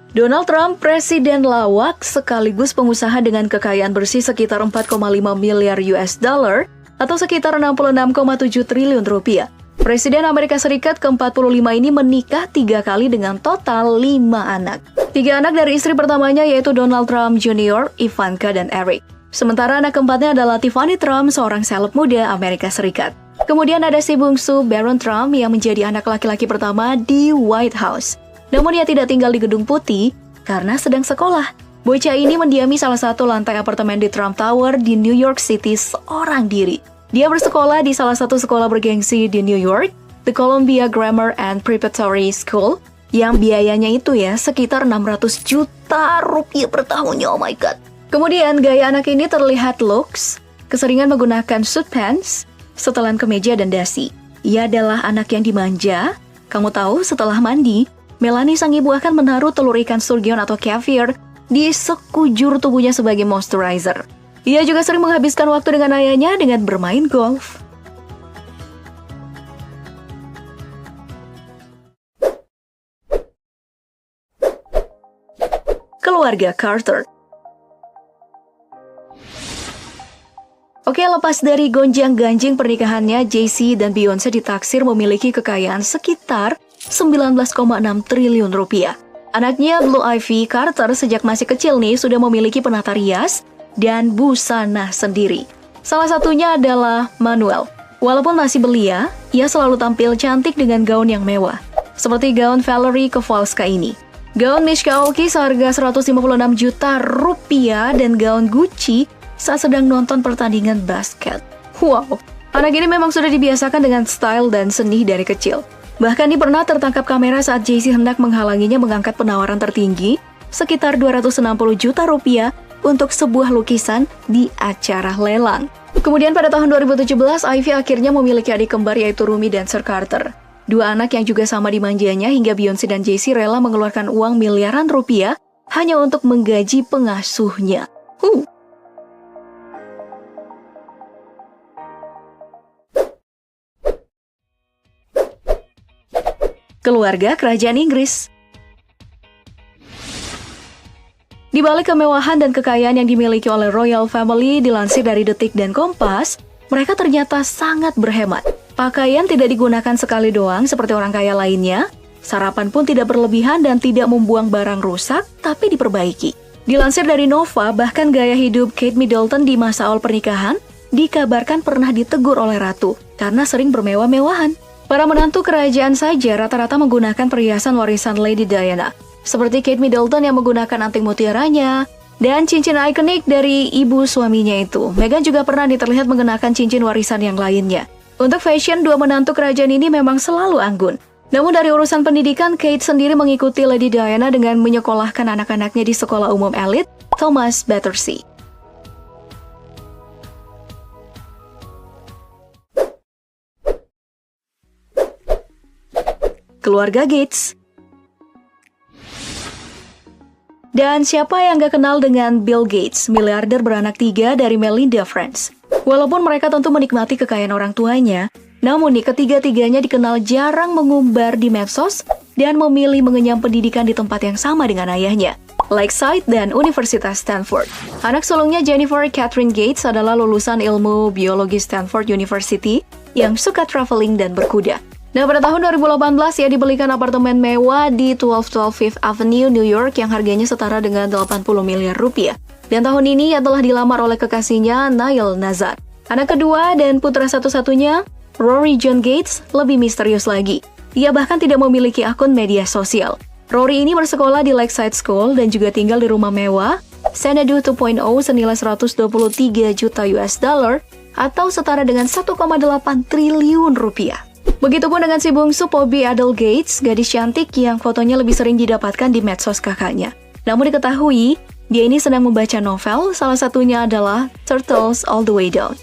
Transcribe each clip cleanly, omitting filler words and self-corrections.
Donald Trump, presiden lawak sekaligus pengusaha dengan kekayaan bersih sekitar 4,5 miliar US dollar atau sekitar 66,7 triliun rupiah. Presiden Amerika Serikat ke-45 ini menikah 3 kali dengan total 5 anak. 3 anak dari istri pertamanya yaitu Donald Trump Jr., Ivanka, dan Eric. Sementara anak keempatnya adalah Tiffany Trump, seorang seleb muda Amerika Serikat. Kemudian ada si bungsu Barron Trump yang menjadi anak laki-laki pertama di White House. Namun ia tidak tinggal di Gedung Putih karena sedang sekolah. Bocah ini mendiami salah satu lantai apartemen di Trump Tower di New York City seorang diri. Dia bersekolah di salah satu sekolah bergengsi di New York, The Columbia Grammar and Preparatory School, yang biayanya itu sekitar 600 juta rupiah per tahunnya, oh my god. Kemudian gaya anak ini terlihat looks, keseringan menggunakan suit pants, setelan kemeja dan dasi. Ia adalah anak yang dimanja. Kamu tahu setelah mandi, Melanie sang ibu akan menaruh telur ikan sturgeon atau caviar di sekujur tubuhnya sebagai moisturizer. Ia juga sering menghabiskan waktu dengan ayahnya dengan bermain golf. Keluarga Carter. Oke, lepas dari gonjang-ganjing pernikahannya, Jay-Z dan Beyoncé ditaksir memiliki kekayaan sekitar 19,6 triliun rupiah. Anaknya Blue Ivy Carter sejak masih kecil nih sudah memiliki penata rias dan busana sendiri. Salah satunya adalah Manuel. Walaupun masih belia, ia selalu tampil cantik dengan gaun yang mewah. Seperti gaun Valerie Kowalska ini. Gaun Mishka Aoki seharga 156 juta rupiah dan gaun Gucci saat sedang nonton pertandingan basket. Wow, anak ini memang sudah dibiasakan dengan style dan seni dari kecil. Bahkan dia pernah tertangkap kamera saat Jay-Z hendak menghalanginya mengangkat penawaran tertinggi sekitar 260 juta rupiah untuk sebuah lukisan di acara lelang. Kemudian pada tahun 2017, Ivy akhirnya memiliki adik kembar yaitu Rumi dan Sir Carter. Dua anak yang juga sama dimanjanya hingga Beyoncé dan Jay-Z rela mengeluarkan uang miliaran rupiah hanya untuk menggaji pengasuhnya. Keluarga Kerajaan Inggris. Di balik kemewahan dan kekayaan yang dimiliki oleh Royal Family, dilansir dari Detik dan Kompas, mereka ternyata sangat berhemat. Pakaian tidak digunakan sekali doang seperti orang kaya lainnya, sarapan pun tidak berlebihan dan tidak membuang barang rusak, tapi diperbaiki. Dilansir dari Nova, bahkan gaya hidup Kate Middleton di masa awal pernikahan dikabarkan pernah ditegur oleh ratu karena sering bermewah-mewahan. Para menantu kerajaan saja rata-rata menggunakan perhiasan warisan Lady Diana, seperti Kate Middleton yang menggunakan anting mutiaranya, dan cincin ikonik dari ibu suaminya itu. Meghan juga pernah terlihat mengenakan cincin warisan yang lainnya. Untuk fashion, dua menantu kerajaan ini memang selalu anggun. Namun dari urusan pendidikan, Kate sendiri mengikuti Lady Diana dengan menyekolahkan anak-anaknya di sekolah umum elit Thomas Battersea. Keluarga Gates. Dan siapa yang gak kenal dengan Bill Gates, miliarder beranak 3 dari Melinda Friends. Walaupun mereka tentu menikmati kekayaan orang tuanya, namun ketiga-tiganya dikenal jarang mengumbar di medsos dan memilih mengenyam pendidikan di tempat yang sama dengan ayahnya, Lakeside dan Universitas Stanford. Anak sulungnya Jennifer Catherine Gates adalah lulusan ilmu biologi Stanford University yang suka traveling dan berkuda. Nah, pada tahun 2018 ia dibelikan apartemen mewah di 1212 Fifth Avenue, New York yang harganya setara dengan 80 miliar rupiah. Dan tahun ini ia telah dilamar oleh kekasihnya Niall Nazar. Anak kedua dan putra satu-satunya, Rory John Gates, lebih misterius lagi. Ia bahkan tidak memiliki akun media sosial. Rory ini bersekolah di Lakeside School dan juga tinggal di rumah mewah Xanadu 2.0 senilai 123 juta US dollar atau setara dengan 1,8 triliun rupiah. Begitupun dengan si bungsu Poppy Adele Gates, gadis cantik yang fotonya lebih sering didapatkan di medsos kakaknya. Namun diketahui, dia ini sedang membaca novel, salah satunya adalah Turtles All the Way Down.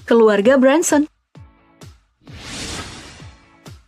Keluarga Branson.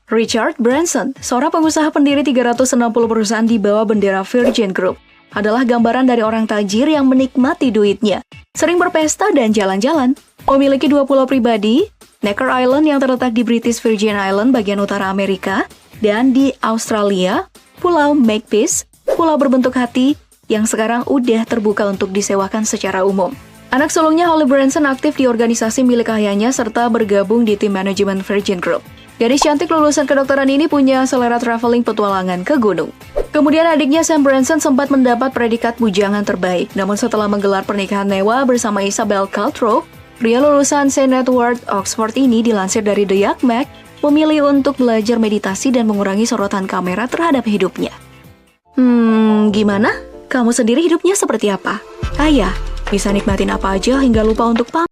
Richard Branson, seorang pengusaha pendiri 360 perusahaan di bawah bendera Virgin Group, adalah gambaran dari orang tajir yang menikmati duitnya, sering berpesta dan jalan-jalan, memiliki 2 pulau pribadi, Necker Island yang terletak di British Virgin Island bagian utara Amerika, dan di Australia, Pulau Makepeace, pulau berbentuk hati yang sekarang udah terbuka untuk disewakan secara umum. Anak sulungnya Holly Branson aktif di organisasi milik ayahnya serta bergabung di tim manajemen Virgin Group. Gadis cantik lulusan kedokteran ini punya selera traveling petualangan ke gunung. Kemudian adiknya Sam Branson sempat mendapat predikat bujangan terbaik. Namun setelah menggelar pernikahan mewah bersama Isabel Caltrow, pria lulusan St. Edward, Oxford ini dilansir dari The Young Mag, memilih untuk belajar meditasi dan mengurangi sorotan kamera terhadap hidupnya. Gimana? Kamu sendiri hidupnya seperti apa? Kaya? Bisa nikmatin apa aja hingga lupa untuk